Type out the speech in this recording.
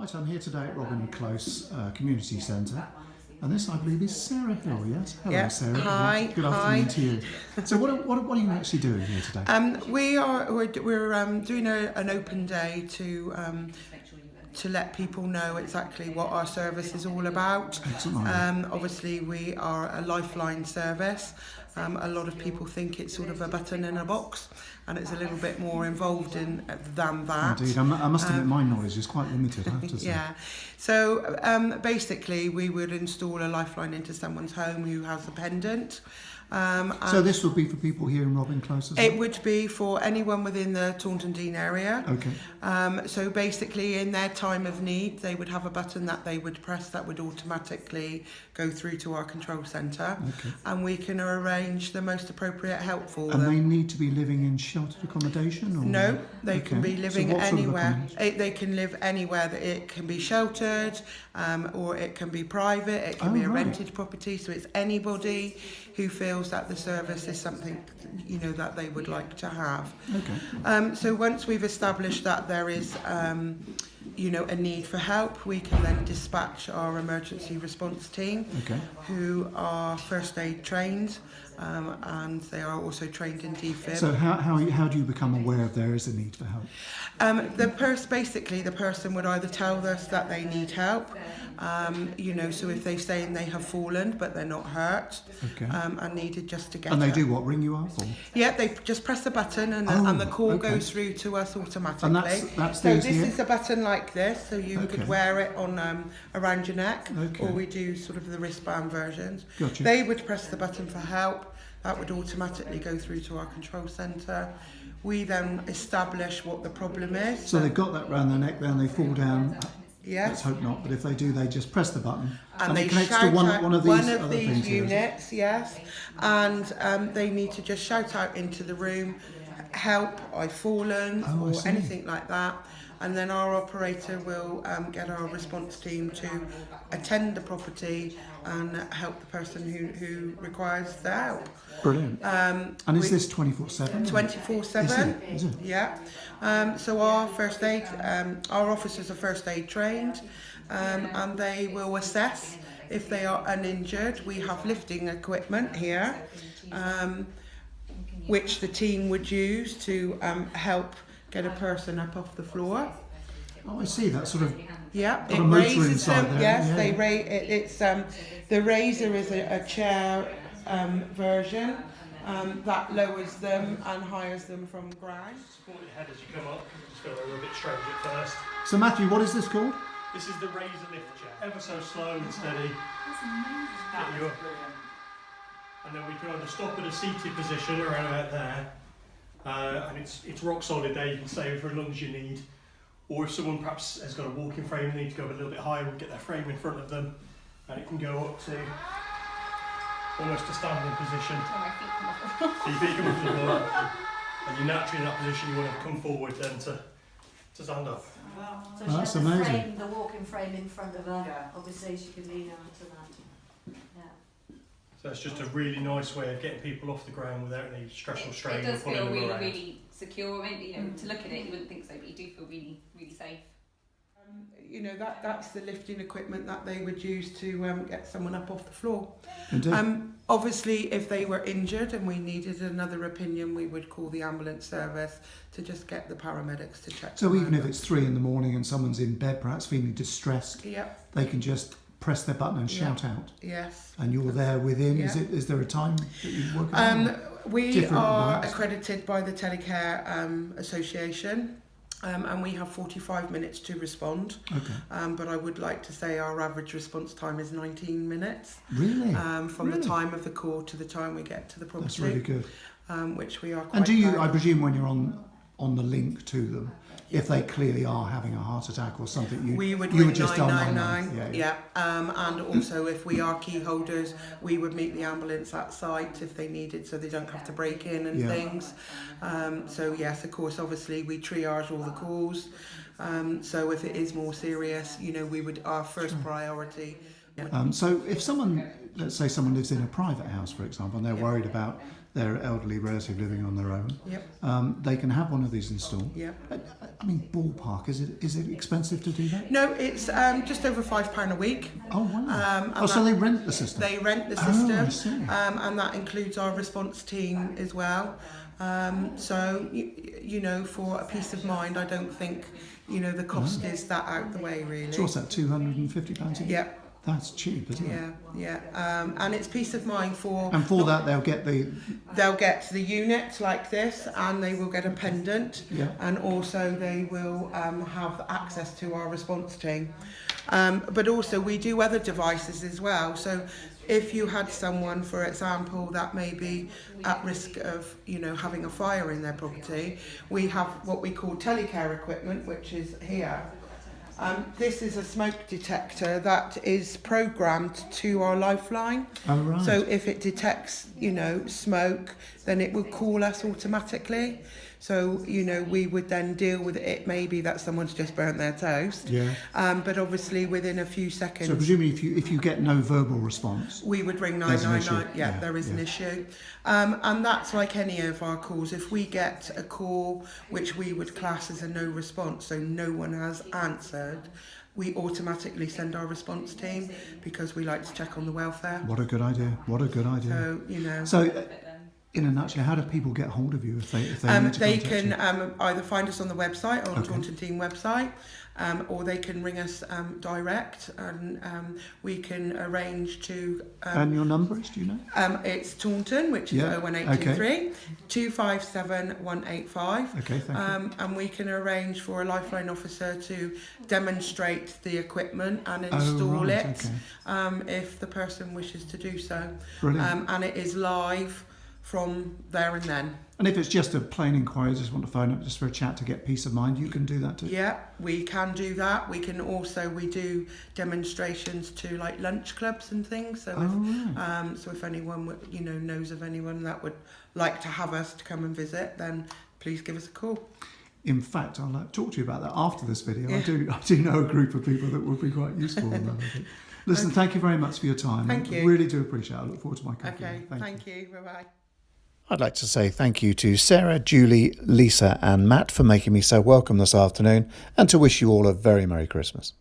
Right, I'm here today at Robin Close Community Centre, and this, I believe, is Sarah Hill, yes? Hello, Yeah. Sarah. Hi. Good afternoon to you. So what are you actually doing here today? We're doing an open day to let people know exactly what our service is all about. Excellent. Obviously, we are a lifeline service. A lot of people think it's sort of a button in a box, and it's a little bit more involved than that. Indeed, I must admit my knowledge is quite limited, I have to say. Yeah. So basically, we would install a lifeline into someone's home who has a pendant. So this would be for people here in Robin Close as well? It would be for anyone within the Taunton Deane area. Okay. So basically, in their time of need, they would have a button that they would press that would automatically go through to our control centre, Okay. and we can arrange the most appropriate help for And them. they need to be living in sheltered accommodation? Or? No, they can Okay. be living So what sort of anywhere. accommodation? They can live anywhere. That it can be sheltered, or it can be private. It can be a right. rented property. So it's anybody who feels that the service is something that they would like to have. Okay. So once we've established that there is a need for help, we can then dispatch our emergency response team, Okay. who are first aid trained, and they are also trained in defib. So how do you become aware if there is a need for help? Basically the person would either tell us that they need help, so if they say they have fallen but they're not hurt, Okay. and needed just to get And they up. do what, ring you up? Or? Yeah, they just press the button and the call okay. goes through to us automatically. And that's so these this here? is a button like this, so you Okay. could wear it on around your neck, Okay. or we do sort of the wristband versions. Gotcha. They would press the button for help. That would automatically go through to our control centre. We then establish what the problem is. So they've got that round their neck, then they fall down. Yes. Let's hope not, but if they do, they just press the button And they it connects shout to out one of these things here. units, yes. And they need to just shout out into the room, help, I've fallen, Oh, I or see. anything like that. And then our operator will get our response team to attend the property and help the person who requires the help. Brilliant. And is this 24/7? 24/7. Is it? Yeah. So our first aid, our officers are first aid trained, and they will assess if they are uninjured. We have lifting equipment here, which the team would use to help get a person up off the floor. Oh, I see. That sort of. Yeah, Got it a motor raises inside them. there, Yes, yeah. they it's the razor is a chair version that lowers them and hires them from ground. Support your head as you come up, because it just feels a little bit strange at first. So Matthew, what is this called? This is the razor lift chair, ever so slow and steady. Get you up. And then we can either stop at a seated position around about there, and it's rock solid there, you can stay for as long as you need. Or if someone perhaps has got a walking frame and they need to go a little bit higher, we'll get their frame in front of them, and it can go up to almost a standing position. So your feet come off the floor, and you're naturally in that position, you want to come forward then to stand up. So Oh, that's she has amazing. the walking frame in front of her, obviously she can lean out to that. Yeah. So it's just a really nice way of getting people off the ground without any stress or strain. It does or pulling feel them really, around. really secure. I mean, to look at it, you wouldn't think so, but you do feel really, really safe. That's the lifting equipment that they would use to get someone up off the floor. Indeed. Obviously, if they were injured and we needed another opinion, we would call the ambulance service to just get the paramedics to check. So them even out. if it's 3 in the morning and someone's in bed, perhaps feeling distressed, Yep. they can just press their button and Yeah. shout out. Yes. And you're there within. Yeah. Is there a time that you work on? We Different are advice. accredited by the Telecare Association, and we have 45 minutes to respond. Okay. But I would like to say our average response time is 19 minutes. Really? From Really? the time of the call to the time we get to the property. That's really good. Which we are quite And do you, proud I of. presume when you're on the link to them, if they clearly are having a heart attack or something, We would you ring would just dial 999. 999. Yeah. And also if we are key holders, we would meet the ambulance at site if they needed, so they don't have to break in and Yeah. things. So yes, of course, obviously we triage all the calls. So if it is more serious, we would, our first priority So if someone, let's say someone lives in a private house, for example, and they're worried about their elderly relative living on their own, they can have one of these installed. I mean, ballpark, is it expensive to do that? No, it's just over £5 a week. Oh, wow. So they rent the system? They rent the Oh, I system, see. and that includes our response team as well. So, you know, for a peace of mind, I don't think, you know, the cost is that out the way, really. So what's that, £250 a year? Yeah. That's cheap, isn't it? Yeah. And it's peace of mind for... And for that, they'll get the... They'll get the unit like this, and they will get a pendant, and also they will have access to our response team. But also we do other devices as well. So if you had someone, for example, that may be at risk of, you know, having a fire in their property, we have what we call Telecare equipment, which is here. This is a smoke detector that is programmed to our lifeline. Oh, right. So if it detects, you know, smoke, then it will call us automatically. So, you know, we would then deal with it. Maybe that someone's just burnt their toast. But obviously within a few seconds. So presumably if you get no verbal response, we would ring there's an 999. issue. There is an issue. And that's like any of our calls. If we get a call which we would class as a no response, so no one has answered, we automatically send our response team because we like to check on the welfare. What a good idea. What a good idea. So, you know. So, in a nutshell, how do people get hold of you if they need to They contact can you? either find us on the website, on the Taunton Team website, or they can ring us direct, and we can arrange to... And your number is, do you know? It's Taunton, which is 01823 257 185. Okay, thank you. And we can arrange for a lifeline officer to demonstrate the equipment and install it if the person wishes to do so. Brilliant. And it is live from there and then. And if it's just a plain inquiry, just want to phone up just for a chat to get peace of mind, you can do that too? Yeah, we can do that. We can also, we do demonstrations to like lunch clubs and things. So if anyone, you know, knows of anyone that would like to have us to come and visit, then please give us a call. In fact, I'll talk to you about that after this video. I do know a group of people that would be quite useful on that, I think. Listen, thank you very much for your time. Thank you. I really do appreciate it. I look forward to my company. Okay, thank you. Bye-bye. I'd like to say thank you to Sarah, Julie, Lisa and Matt for making me so welcome this afternoon, and to wish you all a very Merry Christmas.